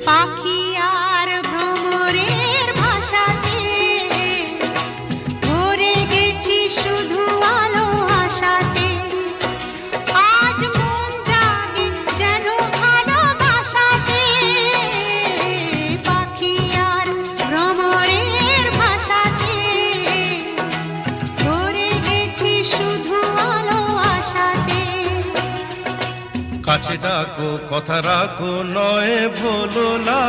পাখি আর ভ্রমরের ভাষাতে ভরে গেছি শুধু আলো আশাতে। আজ মন জাগে যেন ভালোবাসাতে, পাখি আর ভ্রমরের ভাষাতে ভরে গেছি শুধু আলো আশাতে। কাছে ডাকো কথা রাখো নয় ভোলো না।